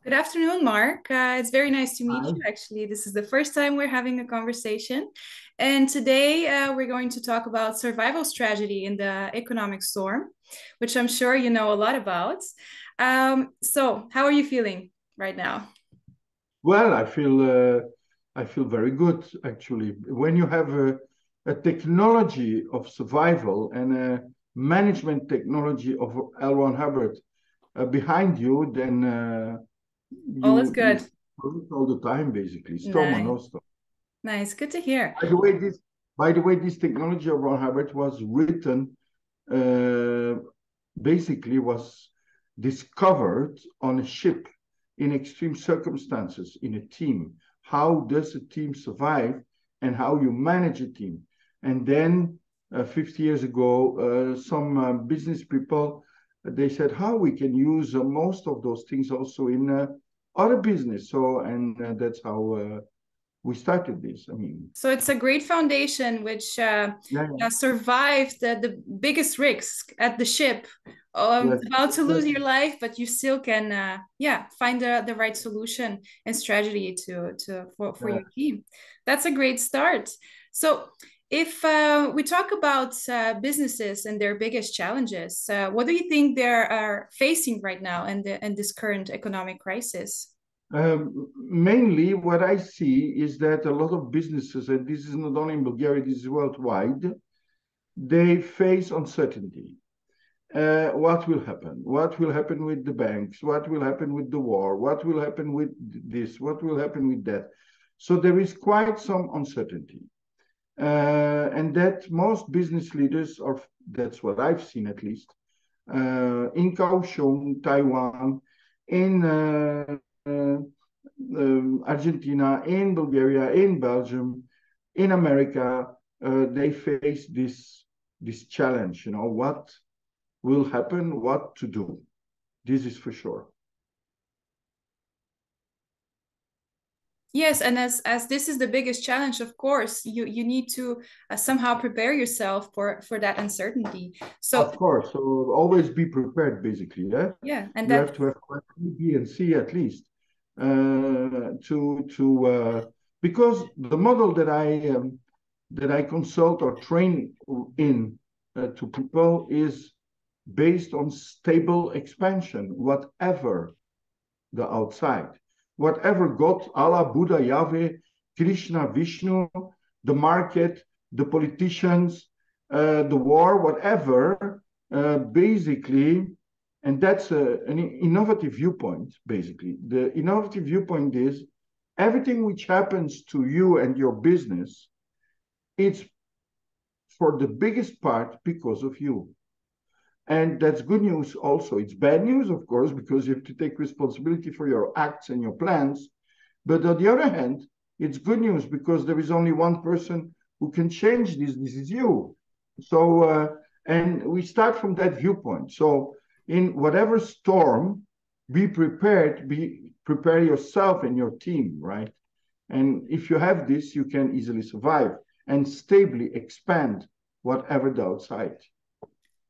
Good afternoon, Mark. It's very nice to meet Hi. you. Actually, this is the first time we're having a conversation. And today we're going to talk about survival strategy in the economic storm, which I'm sure you know a lot about. So, how are you feeling right now? Well, I feel very good actually. When you have a technology of survival and a management technology of L. Ron Hubbard behind you, then All is you good. produce all the time basically, storm or Nice. no storm. Nice. Good to hear. By the way, this technology of Ron Hubbard was written uh, basically was discovered on a ship in extreme circumstances in a team. How does a team survive and how you manage a team? And then 50 years ago, some business people, they said how we can use most of those things also in other business. So, and that's how we started this. I mean, So it's a great foundation which yeah, yeah, survived the biggest risk at the ship, yes, about to lose exactly. your life, but you still can, yeah, find the right solution and strategy for Yeah. your team. That's a great start. So if we talk about businesses and their biggest challenges, what do you think they are facing right now in this current economic crisis? Mainly, what I see is that a lot of businesses, and this is not only in Bulgaria, this is worldwide, they face uncertainty. What will happen? What will happen with the banks? What will happen with the war? What will happen with this? What will happen with that? So there is quite some uncertainty. And that most business leaders, or that's what I've seen at least, in Kaohsiung, Taiwan, in Argentina, in Bulgaria, in Belgium, in America, they face this challenge. You know, what will happen, what to do. This is for sure. Yes, and as this is the biggest challenge, of course, you need to somehow prepare yourself for that uncertainty. So Of course, so always be prepared, basically. Yeah, yeah, and you that have to have plan A, B, and C at least because the model that I consult or train in to people is based on stable expansion, whatever the outside, whatever God, Allah, Buddha, Yahweh, Krishna, Vishnu, the market, the politicians, the war, whatever, basically, and that's an innovative viewpoint, basically. The innovative viewpoint is everything which happens to you and your business, it's for the biggest part because of you. And that's good news also. It's bad news, of course, because you have to take responsibility for your acts and your plans. But on the other hand, it's good news because there is only one person who can change this. This is you. So, and we start from that viewpoint. So, in whatever storm, be prepared, prepare yourself and your team, right? And if you have this, you can easily survive and stably expand whatever the outside.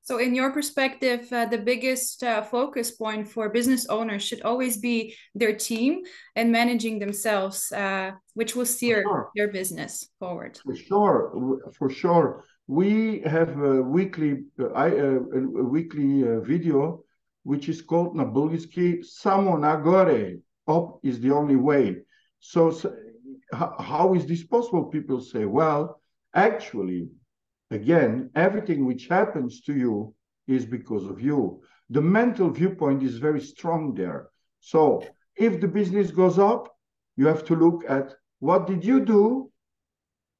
so in your perspective, the biggest focus point for business owners should always be their team and managing themselves, which will For steer sure. their business forward. For sure, for sure. We have a weekly video which is called na Bulgarski Samo Nagore. Up is the only way. So how is this possible? People say, well, actually, again, everything which happens to you is because of you. The mental viewpoint is very strong there. So if the business goes up, you have to look at what did you do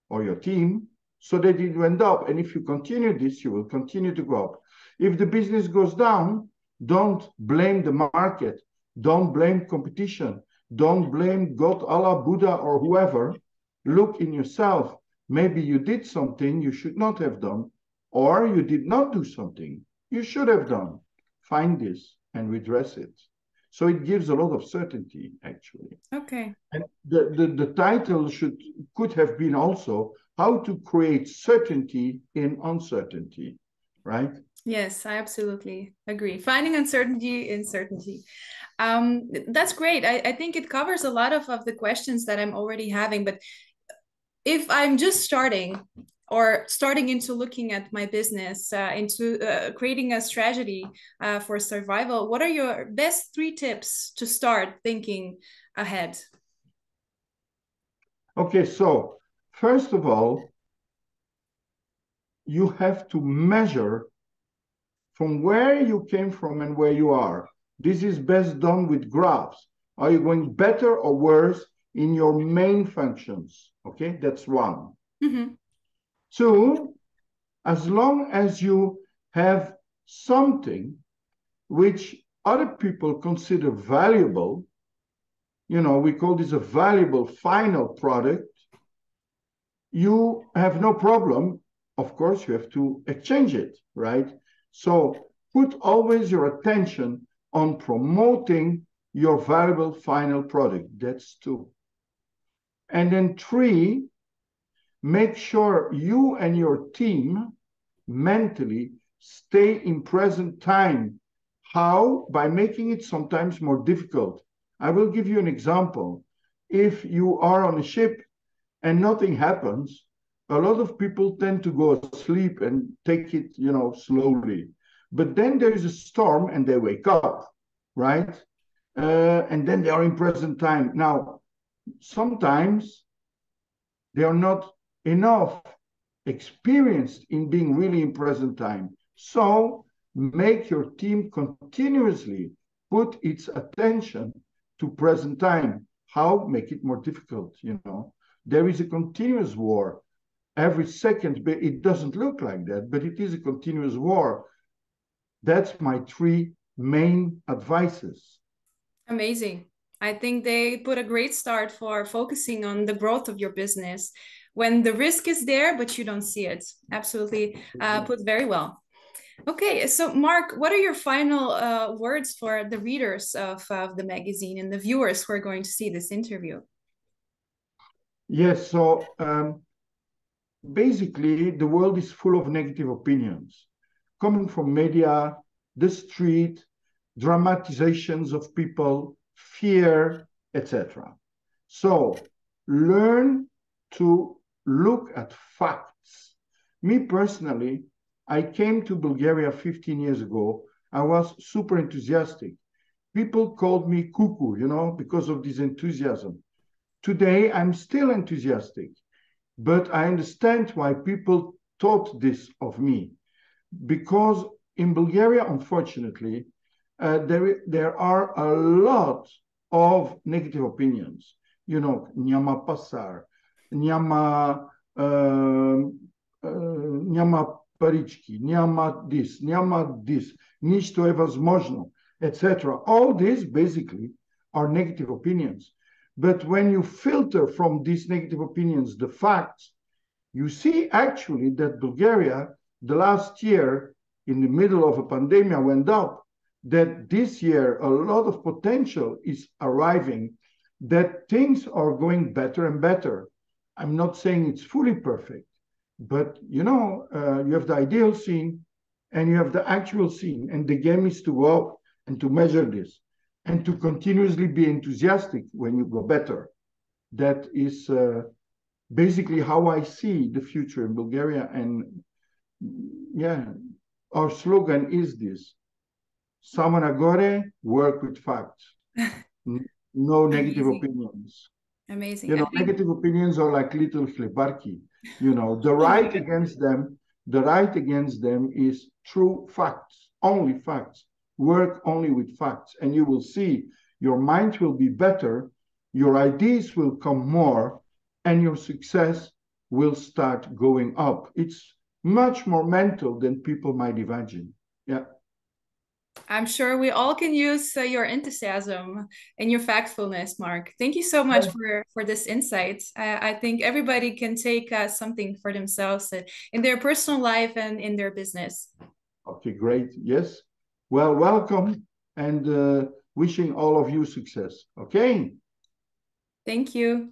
or your team so that it went up. And if you continue this, you will continue to go up. If the business goes down, don't blame the market. Don't blame competition. Don't blame God, Allah, Buddha, or whoever. Look in yourself. Maybe you did something you should not have done, or you did not do something you should have done. Find this and redress it. So it gives a lot of certainty, actually. Okay. And the title could have been also how to create certainty in uncertainty, right? Yes, I absolutely agree. Finding uncertainty in certainty. That's great. I think it covers a lot of the questions that I'm already having. But if I'm just starting or starting into looking at my business, into creating a strategy for survival, what are your best 3 tips to start thinking ahead? Okay, so first of all, you have to measure from where you came from and where you are. This is best done with graphs. Are you going better or worse in your main functions? Okay, that's one. Mm-hmm. Two, as long as you have something which other people consider valuable, we call this a valuable final product, you have no problem. Of course, you have to exchange it, right? So put always your attention on promoting your valuable final product. That's two. And then three, make sure you and your team mentally stay in present time. How? By making it sometimes more difficult. I will give you an example. If you are on a ship and nothing happens, a lot of people tend to go asleep and take it, slowly. But then there is a storm and they wake up, right? And then they are in present time. Now, sometimes they are not enough experienced in being really in present time. So make your team continuously put its attention to present time. How? Make it more difficult. There is a continuous war every second, but it doesn't look like that, but it is a continuous war. That's my 3 main advices. Amazing. I think they put a great start for focusing on the growth of your business when the risk is there, but you don't see it. Absolutely put very well. Okay, so Marc, what are your final words for the readers of the magazine and the viewers who are going to see this interview? Yes, so basically, the world is full of negative opinions coming from media, the street, dramatizations of people, fear, etc. So learn to look at facts. Me personally, I came to Bulgaria 15 years ago. I was super enthusiastic. People called me cuckoo, because of this enthusiasm. Today, I'm still enthusiastic, but I understand why people thought this of me. Because in Bulgaria, unfortunately, there are a lot of negative opinions. Nyama pasar, nyama няма парички, няма this, нищо е възможно, etc. All these basically are negative opinions. But when you filter from these negative opinions the facts, you see actually that Bulgaria, the last year, in the middle of a pandemic, went up, that this year a lot of potential is arriving, that things are going better and better. I'm not saying it's fully perfect, but you have the ideal scene and you have the actual scene, and the game is to go up and to measure this and to continuously be enthusiastic when you go better. That is basically how I see the future in Bulgaria. And yeah, our slogan is this: Samo na gore, work with facts. No negative Amazing. opinions. Amazing. I think Negative opinions are like little chlebarki. The right against them is true facts, only facts. Work only with facts, and you will see your mind will be better, your ideas will come more, and your success will start going up. It's much more mental than people might imagine. Yeah. I'm sure we all can use your enthusiasm and your factfulness, Marc. Thank you so much for this insight. I think everybody can take something for themselves in their personal life and in their business. Okay, great. Yes. Well, welcome, and wishing all of you success. Okay. Thank you.